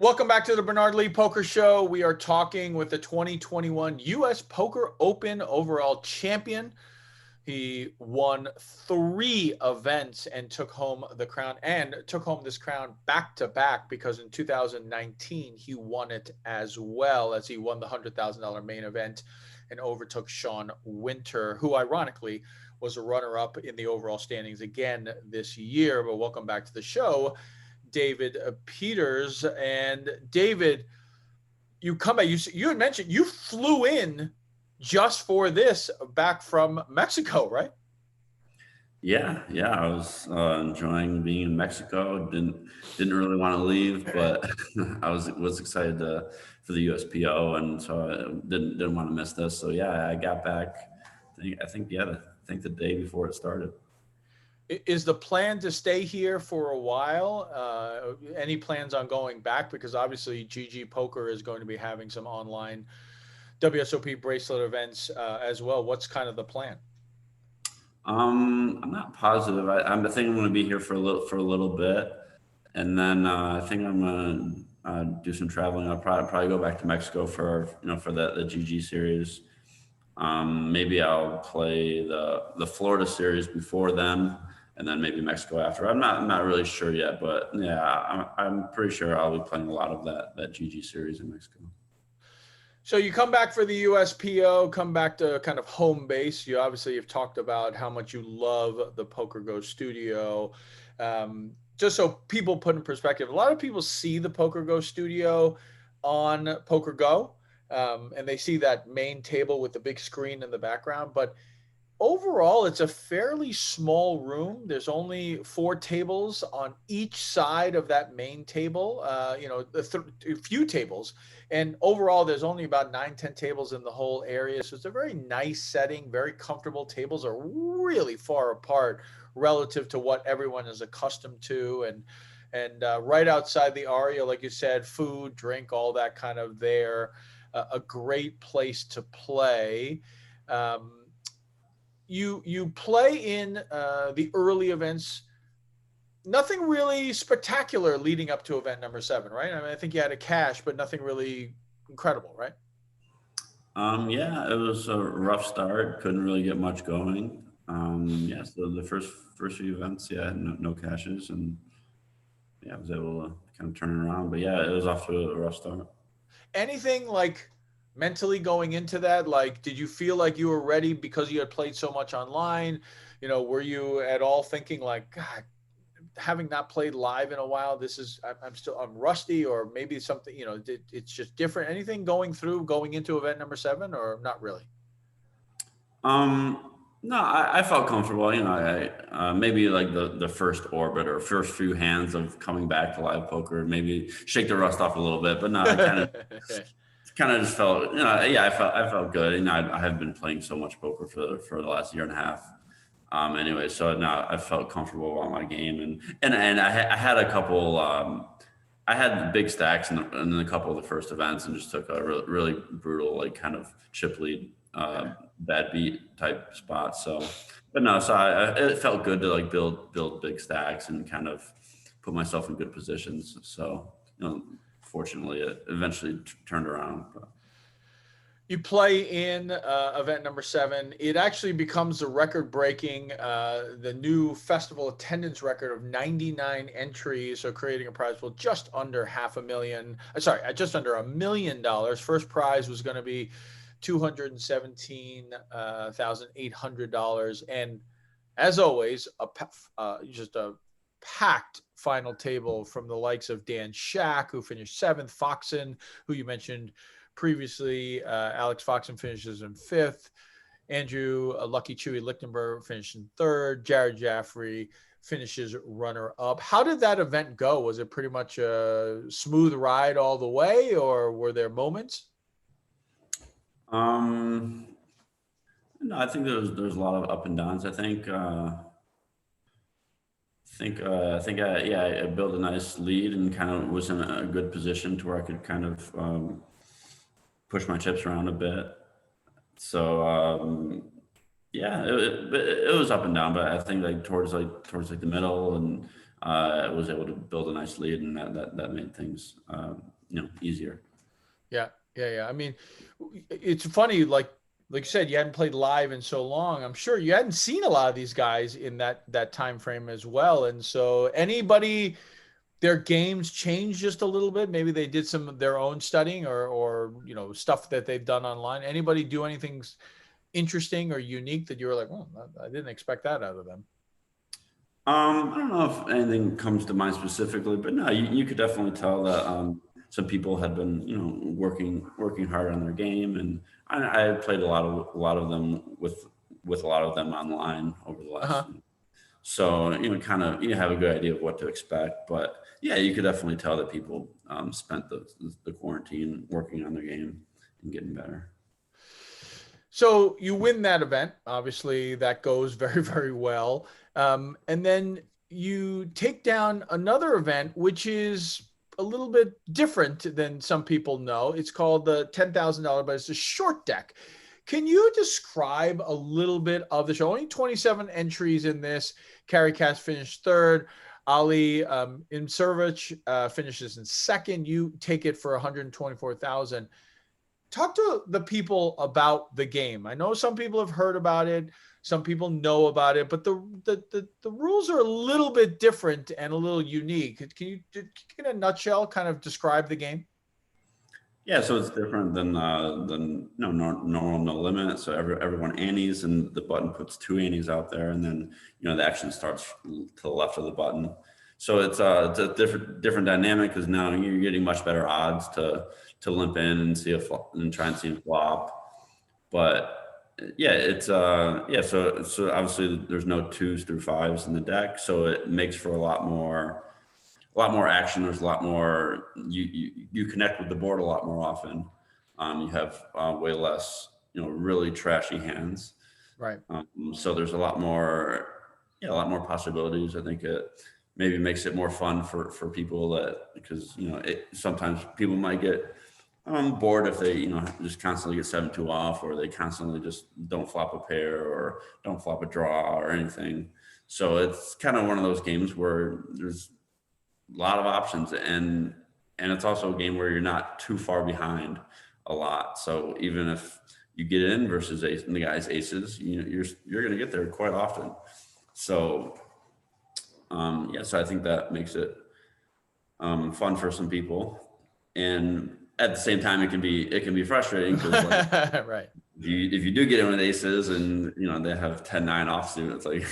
Welcome back to the Bernard Lee Poker Show. We are talking with the 2021 US Poker Open overall champion. He won 3 events and took home the crown, and took home this crown back to back, because in 2019 he won it as well, as he won the $100,000 main event and overtook Sean Winter, who ironically was a runner-up in the overall standings again this year. But welcome back to the show, David Peters. And David, you come back. You had mentioned you flew in just for this back from Mexico, right? Yeah. I was enjoying being in Mexico. Didn't really want to leave, but I was excited for the USPO, and so I didn't want to miss this. So yeah, I got back. I think the day before it started. Is the plan to stay here for a while? Any plans on going back? Because obviously GG Poker is going to be having some online WSOP bracelet events as well. What's kind of the plan? I'm not positive. I think I'm going to be here for a little bit, and then I think I'm going to do some traveling. I'll probably go back to Mexico for the GG series. Maybe I'll play the Florida series before then, and then maybe Mexico after. I'm not really sure yet, but yeah, I'm pretty sure I'll be playing a lot of that GG series in Mexico. So you come back for the USPO, come back to kind of home base. You obviously have talked about how much you love the Poker Go studio. Just so people put in perspective, a lot of people see the Poker Go studio on Poker Go, and they see that main table with the big screen in the background. But overall, it's a fairly small room. There's only 4 tables on each side of that main table, a few tables. And overall, there's only about 9-10 tables in the whole area. So it's a very nice setting, very comfortable. Tables are really far apart relative to what everyone is accustomed to. And right outside the aria, like you said, food, drink, all that kind of there. A great place to play. You play in the early events. Nothing really spectacular leading up to event number 7, right? I mean, I think you had a cash, but nothing really incredible, right? Yeah, it was a rough start. Couldn't really get much going. Yeah, so the first few events, yeah, no cashes, and yeah, I was able to kind of turn it around. But yeah, it was off to a rough start. Anything like mentally going into that? Like, did you feel like you were ready because you had played so much online? Were you at all thinking like, God, having not played live in a while, I'm rusty, or maybe something, it's just different? Anything going into event number 7, or not really? No, I felt comfortable. Maybe like the first orbit or first few hands of coming back to live poker, maybe shake the rust off a little bit. But no, I kind of just felt, yeah, I felt good. I have been playing so much poker for the last year and a half. Anyway, so now I felt comfortable on my game, and I had a couple. I had big stacks in a couple of the first events, and just took a really brutal, like, kind of chip lead, bad beat type spot. So, but no, so it felt good to like build big stacks and kind of put myself in good positions. So, fortunately, it eventually turned around. You play in event number 7. It actually becomes the record-breaking, the new festival attendance record of 99 entries, so creating a prize pool just under just under $1 million. First prize was going to be $217,800, and as always, just a packed final table from the likes of Dan Shack, who finished 7th, Foxen, who you mentioned previously, Alex Foxen finishes in 5th. Andrew Lucky Chewy Lichtenberg finished in 3rd. Jared Jaffrey finishes runner-up. How did that event go? Was it pretty much a smooth ride all the way, or were there moments? No, I think there's a lot of up and downs. I think I built a nice lead and kind of was in a good position to where I could kind of push my chips around a bit. So it was up and down, but I think towards the middle, and I was able to build a nice lead, and that made things easier. Yeah, yeah. I mean, it's funny, like you said, you hadn't played live in so long. I'm sure you hadn't seen a lot of these guys in that time frame as well. And so, anybody, their games changed just a little bit. Maybe they did some of their own studying, or stuff that they've done online. Anybody do anything interesting or unique that you were like, oh, I didn't expect that out of them? I don't know if anything comes to mind specifically, but no, you could definitely tell that some people had been, working hard on their game, and I played a lot of them with a lot of them online over the Uh last. huh. So kind of you have a good idea of what to expect, but yeah, you could definitely tell that people spent the quarantine working on their game and getting better. So you win that event. Obviously, that goes very, very well. And then you take down another event, which is a little bit different than some people know. It's called the $10,000, but it's a short deck. Can you describe a little bit of the show? Only 27 entries in this. Carrie Cass finished third. Ali Imserovic finishes in second. You take it for 124,000. Talk to the people about the game. I know some people have heard about it, some people know about it, but the rules are a little bit different and a little unique. Can you, in a nutshell, kind of describe the game? Yeah, so it's different than normal no limit. So everyone antes, and the button puts two antes out there, and then the action starts to the left of the button. So it's a different dynamic, because now you're getting much better odds to limp in and see and try and see him flop. But yeah, it's yeah. So obviously there's no twos through fives in the deck, so it makes for a lot more action. There's a lot more, you connect with the board a lot more often. You have way less, really trashy hands. Right. So there's a lot more, yeah, a lot more possibilities. I think it maybe makes it more fun for people, that because sometimes people might get bored if they just constantly get 7-2 off, or they constantly just don't flop a pair or don't flop a draw or anything. So it's kind of one of those games where there's a lot of options, and it's also a game where you're not too far behind a lot. So even if you get in versus the guy's aces, you're going to get there quite often. So yeah, so I think that makes it fun for some people, and at the same time it can be frustrating, because like Right. if you do get in with aces and they have 10-9 offsuit, it's like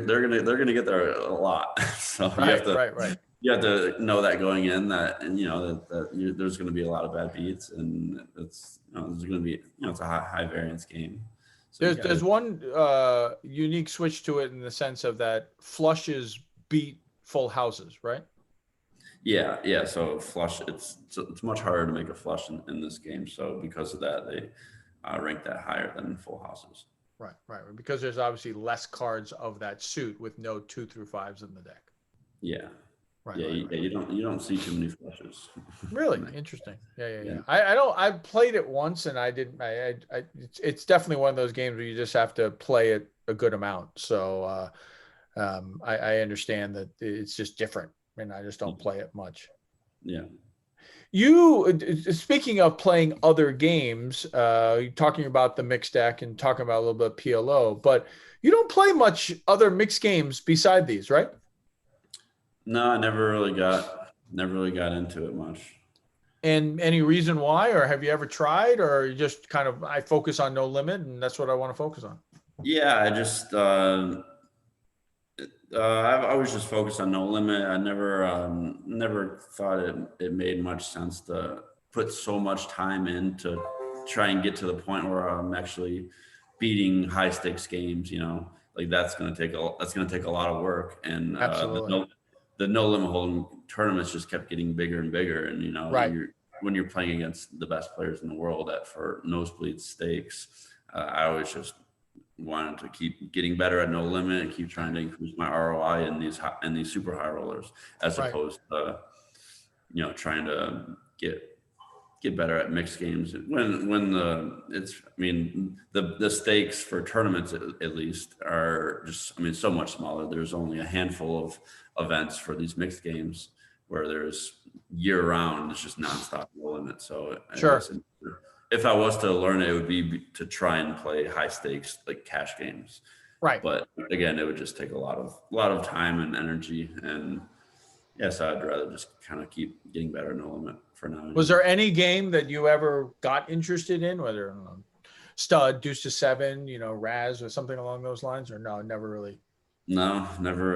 they're gonna get there a lot. So Right. Right. Right. you have to know that going in, that and there's going to be a lot of bad beats, and there's going to be it's a high variance game. So There's one unique switch to it, in the sense of that flushes beat full houses, right? yeah. So flush, it's much harder to make a flush in this game. So because of that, they rank that higher than full houses. Right. Right. Because there's obviously less cards of that suit, with no 2 through 5s in the deck. Yeah. Right. Yeah, Right. Right. you don't see too many flushes. Really interesting. Yeah. Yeah. I don't. I played it once, and I didn't. It's definitely one of those games where you just have to play it a good amount. So I understand that it's just different, and I just don't play it much. Yeah. You, speaking of playing other games, talking about the mixed deck and talking about a little bit of PLO, but you don't play much other mixed games beside these, right? No, I never really got into it much. And any reason why, or have you ever tried, or you just kind of, I focus on no limit and that's what I want to focus on? Yeah, I just I was just focused on no limit. I never thought it made much sense to put so much time in to try and get to the point where I'm actually beating high stakes games. Like that's gonna take a lot of work, and Absolutely. the no limit hold'em tournaments just kept getting bigger and bigger, and Right. when you're playing against the best players in the world for nosebleed stakes, I always just wanted to keep getting better at no limit and keep trying to increase my ROI in these super high rollers, as Right. opposed to trying to get better at mixed games, when the stakes for tournaments at least are just, so much smaller. There's only a handful of events for these mixed games, where there's year round. It's just nonstop no limit. So I guess Sure. if I was to learn it, it would be to try and play high stakes like cash games. Right. But again, it would just take a lot of time and energy. And yes, I'd rather just kind of keep getting better no limit for now. Was there any game that you ever got interested in, whether stud, deuce to seven, Raz or something along those lines, or no, never really? No, never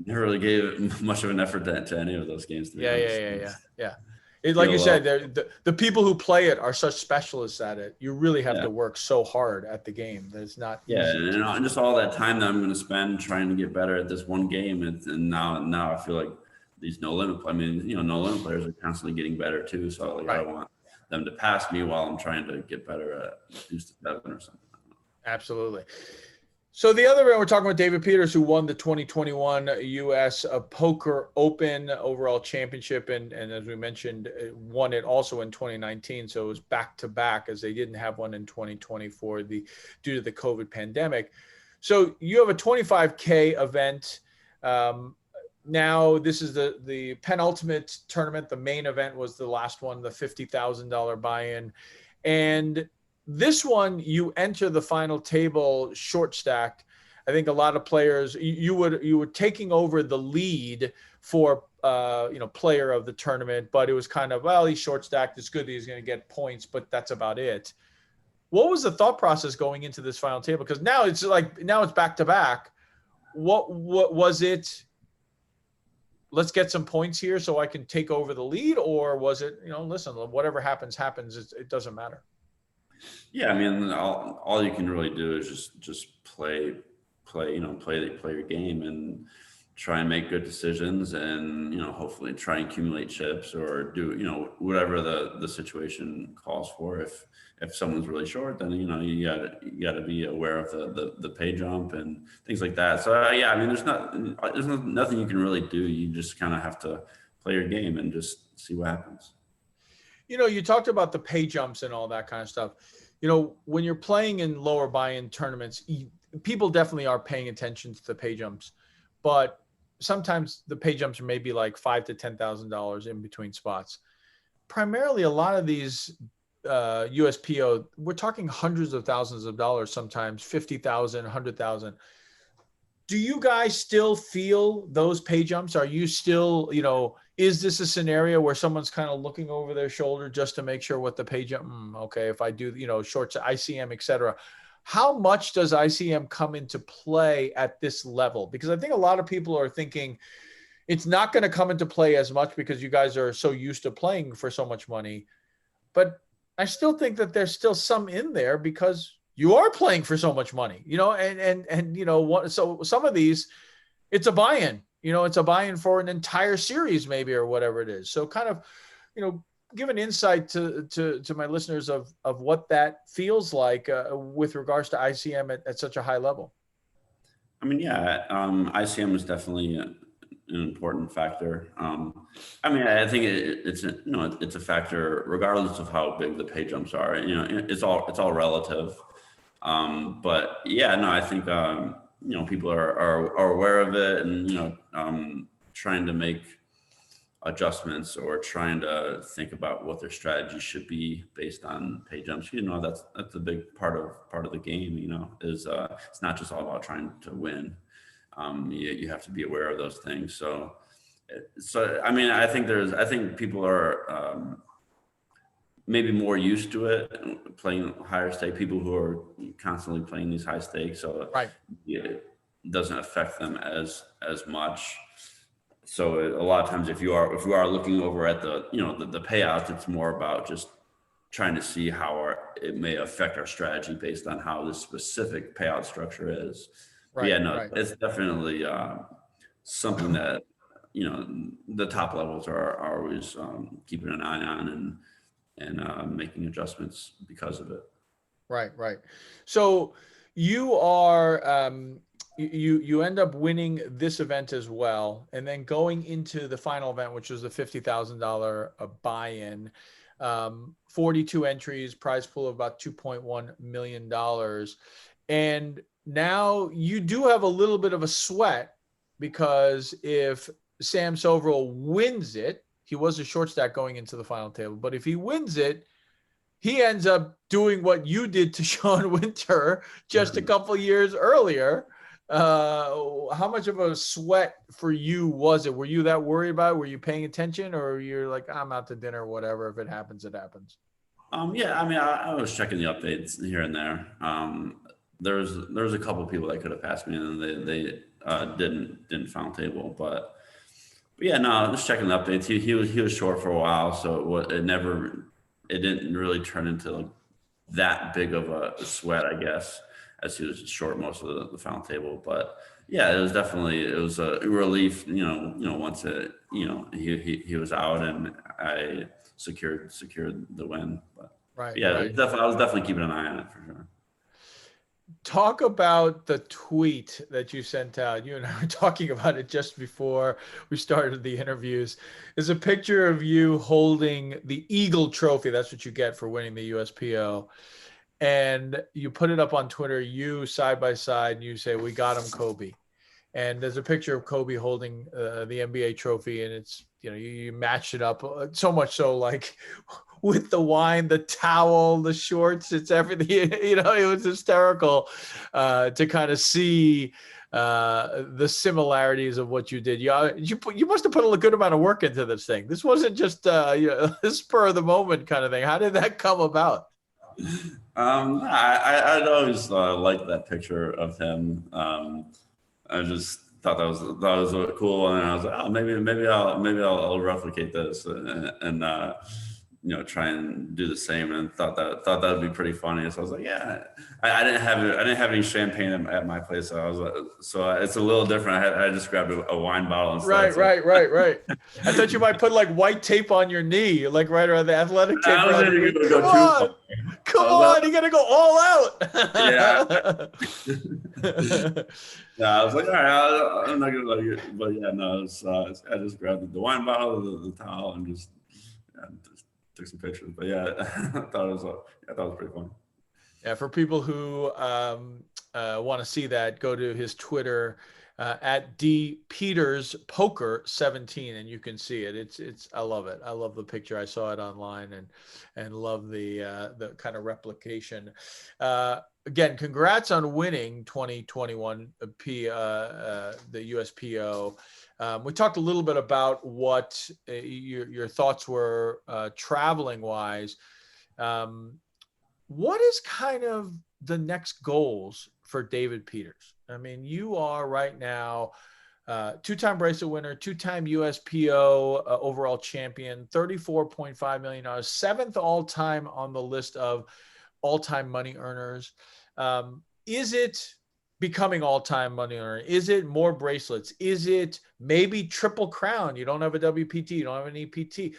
really gave much of an effort to any of those games, to be Yeah, yeah, honest. yeah, yeah, It's yeah. Like you PLL. said, the people who play it are such specialists at it. You really have Yeah. to work so hard at the game that it's not Yeah, easy to. and just all that time that I'm going to spend trying to get better at this one game, and now I feel like these no limit. I mean, no limit players are constantly getting better too. So like, I Right. want them to pass me while I'm trying to get better at deuce to seven or something. Absolutely. So the other end, we're talking about David Peters, who won the 2021 U.S. Poker Open overall championship, and as we mentioned, won it also in 2019. So it was back to back, as they didn't have one in 2024 due to the COVID pandemic. So you have a 25K event. Now this is the penultimate tournament. The main event was the last one, the $50,000 buy-in, and this one, you enter the final table short stacked. I think a lot of players, you were taking over the lead for player of the tournament, but it was kind of, well, he's short stacked. It's good that he's going to get points, but that's about it. What was the thought process going into this final table? Because now it's back to back. What was it? Let's get some points here so I can take over the lead, or was it, listen, whatever happens, it doesn't matter. Yeah, I mean, all you can really do is just play your game and try and make good decisions, and hopefully try and accumulate chips or do whatever the situation calls for. If someone's really short, then you got to be aware of the pay jump and things like that. So yeah, I mean, there's nothing you can really do. You just kind of have to play your game and just see what happens. You talked about the pay jumps and all that kind of stuff. When you're playing in lower buy-in tournaments, people definitely are paying attention to the pay jumps, but sometimes the pay jumps are maybe like $5,000 to $10,000 in between spots. Primarily, a lot of these USPO, we're talking hundreds of thousands of dollars, sometimes 50,000, 100,000. Do you guys still feel those pay jumps? Are you still, is this a scenario where someone's kind of looking over their shoulder just to make sure what the pay jump, okay, if I do, shorts, ICM, et cetera. How much does ICM come into play at this level? Because I think a lot of people are thinking it's not going to come into play as much because you guys are so used to playing for so much money. But I still think that there's still some in there because you are playing for so much money, so some of these, it's a buy-in, it's a buy-in for an entire series maybe, or whatever it is. So kind of, give an insight to my listeners of what that feels like with regards to ICM at such a high level. I mean, yeah, ICM is definitely an important factor. I mean, I think it's a factor regardless of how big the pay jumps are. It's all relative. But yeah, no, I think people are aware of it, and trying to make adjustments or trying to think about what their strategy should be based on pay jumps. That's a big part of the game. Is it's not just all about trying to win. You have to be aware of those things. So I mean, I think people are maybe more used to it, playing higher stake, people who are constantly playing these high stakes. So Right. it doesn't affect them as much. So a lot of times if you are looking over at the payouts, it's more about just trying to see how it may affect our strategy based on how this specific payout structure is. Right. But yeah, no, right. it's definitely something that, the top levels are always keeping an eye on and making adjustments because of it. Right. So you are you end up winning this event as well, and then going into the final event, which was the $50,000 buy-in. 42 entries, prize pool of about $2.1 million. And now you do have a little bit of a sweat, because if Sam Soverel wins it, he was a short stack going into the final table. But if he wins it, he ends up doing what you did to Sean Winter just a couple years earlier. How much of a sweat for you was it? Were you that worried about it? Were you paying attention, or you're like, I'm out to dinner, whatever. If it happens, it happens. Yeah, I mean, I was checking the updates here and there. There's a couple people that could have passed me, and they didn't final table, but yeah, no, just checking the updates. He was short for a while, so it didn't really turn into like that big of a sweat, I guess, as he was short most of the final table. But yeah, it was a relief, once he was out and I secured the win. But Right, yeah, right. I was definitely keeping an eye on it for sure. Talk about the tweet that you sent out. You and I were talking about it just before we started the interviews. Is a picture of you holding the Eagle Trophy. That's what you get for winning the USPO. And you put it up on Twitter, you side by side, and you say, "We got him, Kobe." And there's a picture of Kobe holding the NBA trophy, and it's, you matched it up so much so, like, with the wine, the towel, the shorts, it's everything. It was hysterical to kind of see the similarities of what you did. You must have put a good amount of work into this thing. This wasn't just this spur of the moment kind of thing. How did that come about? I'd always liked that picture of him. I just thought that was a cool one, and I was like, oh, maybe I'll replicate this and try and do the same, and thought that would be pretty funny. So I was like, yeah, I didn't have any champagne at my place, so it's a little different. I just grabbed a wine bottle instead. Right. I thought you might put like white tape on your knee, like right around the athletic tape. I was Around your knee. go too far. Come on, you got to go all out. Yeah. Yeah, I was like, all right, I'm not gonna let you, but yeah, no, I just grabbed the wine bottle, the towel, and just took some pictures. But yeah, I thought it was pretty fun. Yeah, for people who want to see that, go to his Twitter at dpeterspoker17, and you can see it. It's I love it. I love the picture. I saw it online and love the kind of replication. Again, congrats on winning 2021 the USPO. We talked a little bit about what your thoughts were traveling wise. What is kind of the next goals for David Peters? I mean, you are right now two-time bracelet winner, two-time USPO overall champion, $34.5 million, seventh all-time on the list of all-time money earners. Is it becoming all-time money earner? Is it more bracelets? Is it maybe triple crown? You don't have a WPT, you don't have an EPT.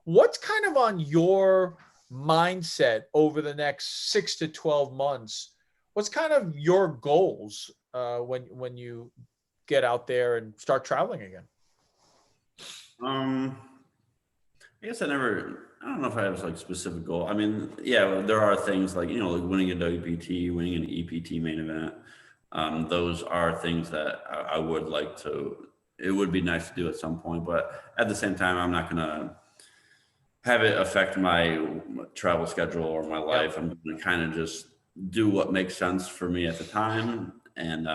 What's kind of on your mindset over the next 6 to 12 months? What's kind of your goals when you get out there and start traveling again? I guess I don't know if I have like specific goal. I mean, yeah, there are things like, like winning a WPT, winning an EPT main event. Those are things that I would like to, it would be nice to do at some point, but at the same time, I'm not going to have it affect my travel schedule or my life. I'm going to kind of just do what makes sense for me at the time. And,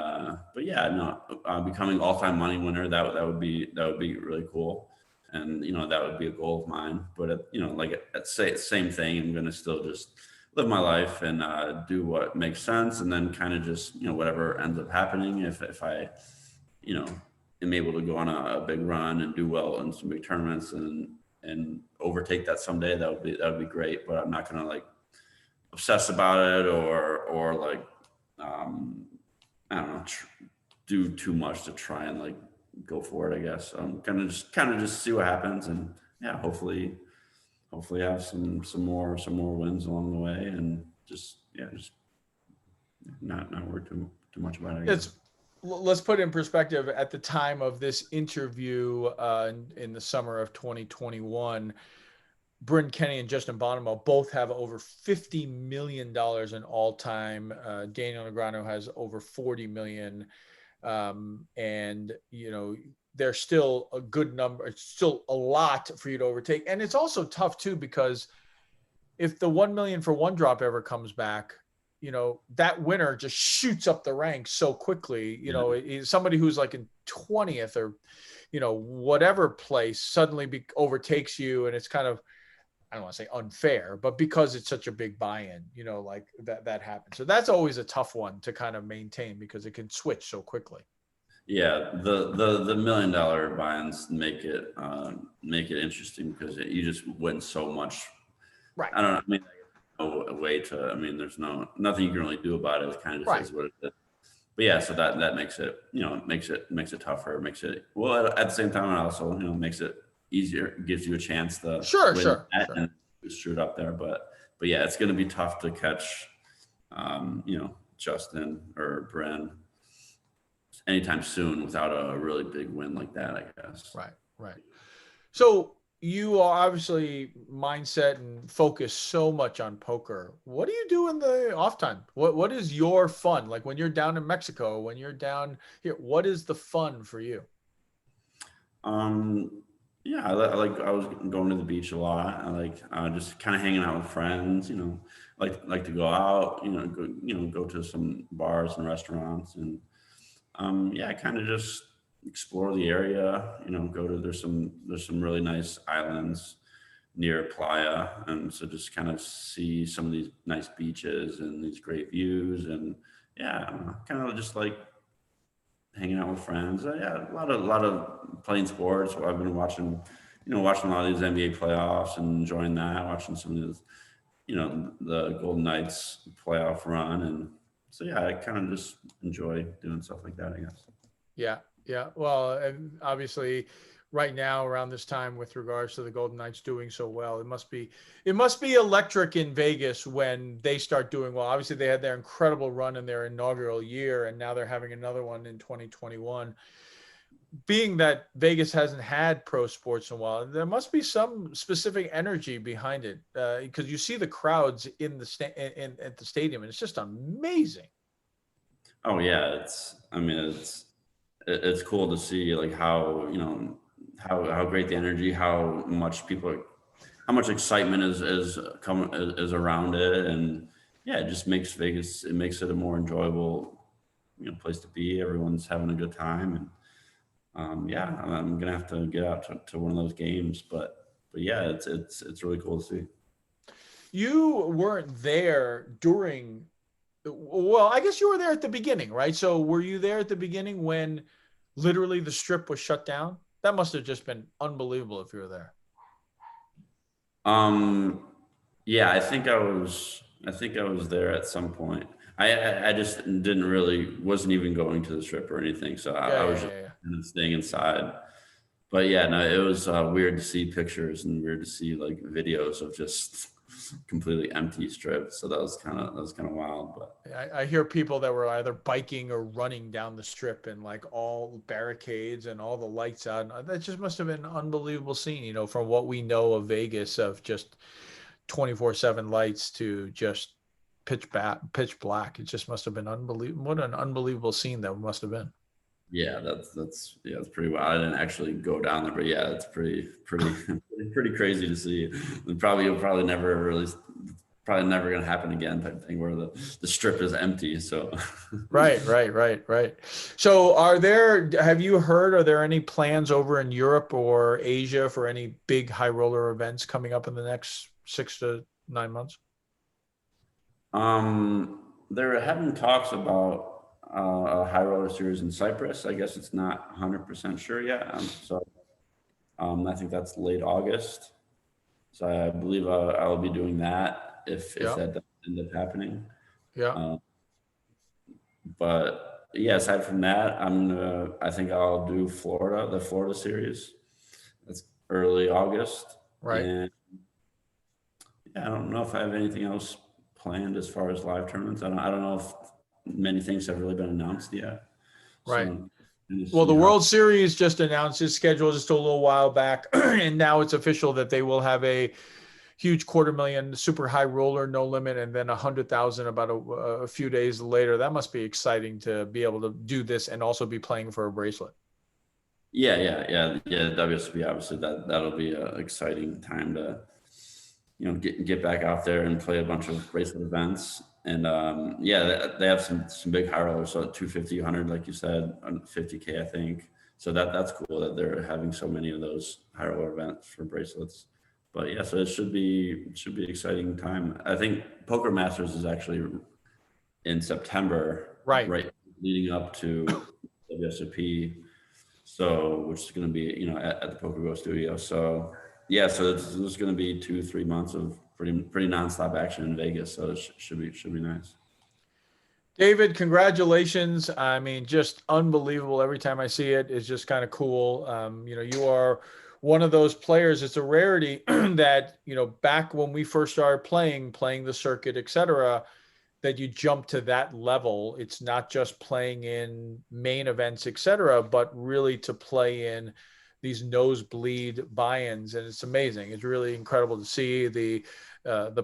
but yeah, no, becoming all-time money winner, that would be really cool. And, that would be a goal of mine, but same thing, I'm going to still just live my life and, do what makes sense. And then kind of just, whatever ends up happening, if I, am able to go on a big run and do well in some big tournaments and overtake that someday, that would be great. But I'm not going to like obsess about it or like, I don't know, do too much to try and like go for it, I guess. I'm gonna kind of just see what happens, and yeah, hopefully have some more wins along the way, and just not worry too much about it. Let's put it in perspective. At the time of this interview in the summer of 2021, Bryn Kenny and Justin Bonomo both have over $50 million in all-time. Daniel Negreanu has over 40 million. And, there's still a good number. It's still a lot for you to overtake. And it's also tough too, because if the 1 million for one drop ever comes back, that winner just shoots up the ranks so quickly. Somebody who's like in 20th or, whatever place suddenly overtakes you. And it's kind of, I don't want to say unfair, but because it's such a big buy-in, like that happens. So that's always a tough one to kind of maintain because it can switch so quickly. Yeah, the $1 million buy-ins make it interesting because you just win so much. Right. I don't know. I mean, no way to. I mean, there's nothing you can really do about it. It kind of just is what it is. But yeah, so that makes it, makes it tougher. Makes it at the same time, it also makes it easier. Gives you a chance to win and shoot up there. But yeah, it's going to be tough to catch, Justin or Bren anytime soon without a really big win like that, I guess. Right. So you are obviously mindset and focus so much on poker. What do you do in the off time? What is your fun? Like when you're down in Mexico, when you're down here, what is the fun for you? Yeah, I was going to the beach a lot. I like just kind of hanging out with friends, like to go out, go to some bars and restaurants and yeah, kind of just explore the area, there's some really nice islands near Playa. And so just kind of see some of these nice beaches and these great views. And yeah, kind of just like hanging out with friends. Yeah, a lot of playing sports. I've been watching a lot of these NBA playoffs and enjoying that, watching some of these, the Golden Knights playoff run. And so, yeah, I kind of just enjoy doing stuff like that, I guess. Yeah. Well, and obviously right now around this time with regards to the Golden Knights doing so well, it must be electric in Vegas when they start doing well. Obviously they had their incredible run in their inaugural year, and now they're having another one in 2021. Being that Vegas hasn't had pro sports in a while, there must be some specific energy behind it, because you see the crowds in at the stadium, and it's just amazing. Oh yeah, it's cool to see like how how great the energy, how much excitement is around it, and yeah, it just makes Vegas, it makes it a more enjoyable place to be. Everyone's having a good time, and yeah, I'm gonna have to get out to one of those games, but yeah, it's really cool to see. You weren't there during, well, I guess you were there at the beginning, right? So were you there at the beginning when literally the strip was shut down? That must have just been unbelievable if you were there. Yeah, I think I was there at some point. I just wasn't even going to the strip or anything. So I was just kind of staying inside. But yeah, no, it was weird to see pictures and weird to see like videos of just completely empty strips. So that was kind of wild. But I hear people that were either biking or running down the strip and like all barricades and all the lights out. That just must have been an unbelievable scene, from what we know of Vegas, of just 24/7 lights to just pitch black. It just must have been unbelievable. What an unbelievable scene that must have been. Yeah, that's pretty wild. I didn't actually go down there, but yeah, it's pretty pretty crazy to see. And probably never gonna happen again type thing where the strip is empty. So right. So have you heard, are there any plans over in Europe or Asia for any big high roller events coming up in the next 6 to 9 months? They're having talks about a high roller series in Cyprus. I guess it's not 100% sure yet. I think that's late August. So I believe I'll be doing that if that doesn't end up happening. Yeah. But yeah, aside from that, I think I'll do the Florida series. That's early August. Right. And yeah, I don't know if I have anything else planned as far as live tournaments. I don't know if many things have really been announced yet. Right. Well, the World Series just announced its schedule just a little while back, and now it's official that they will have a huge $250,000 super high roller, no limit, and then 100,000 about a few days later. That must be exciting to be able to do this and also be playing for a bracelet. Yeah. WSOP, obviously that'll be an exciting time to, get back out there and play a bunch of bracelet events. And yeah, they have some big high rollers, so 250, 100, like you said, 50K, I think. So that's cool that they're having so many of those high roller events for bracelets. But yeah, so it should be an exciting time. I think Poker Masters is actually in September, Right. right leading up to WSOP. So, which is going to be, at the Poker Go studio. So, yeah, so it's going to be 2, 3 months of pretty nonstop action in Vegas. So it should be nice. David, congratulations. I mean, just unbelievable. Every time I see it, it's just kind of cool. You are one of those players. It's a rarity that, back when we first started playing the circuit, et cetera, that you jump to that level. It's not just playing in main events, et cetera, but really to play in these nosebleed buy-ins, and it's amazing. It's really incredible to see the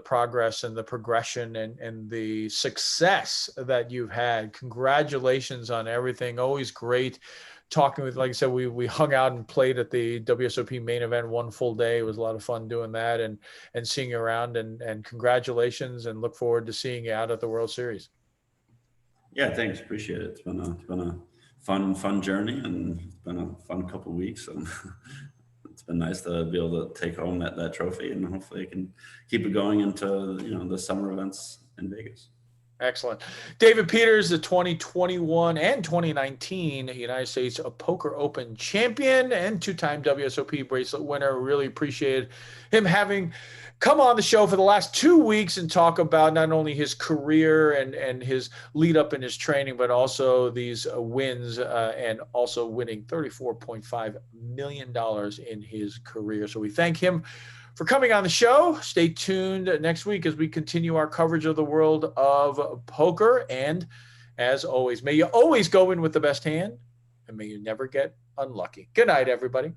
progress and the progression and the success that you've had. Congratulations on everything. Always great talking with, like I said, we hung out and played at the WSOP main event one full day. It was a lot of fun doing that and seeing you around, and congratulations, and look forward to seeing you out at the World Series. Yeah, thanks. Appreciate it. It's been a fun journey, and it's been a fun couple of weeks, and it's been nice to be able to take home that trophy, and hopefully I can keep it going into the summer events in Vegas. Excellent. David Peters, the 2021 and 2019 United States Poker Open champion and two-time WSOP bracelet winner. Really appreciated him having come on the show for the last 2 weeks and talk about not only his career and his lead up in his training, but also these wins and also winning $34.5 million in his career. So we thank him for coming on the show. Stay tuned next week as we continue our coverage of the world of poker. And as always, may you always go in with the best hand, and may you never get unlucky. Good night, everybody.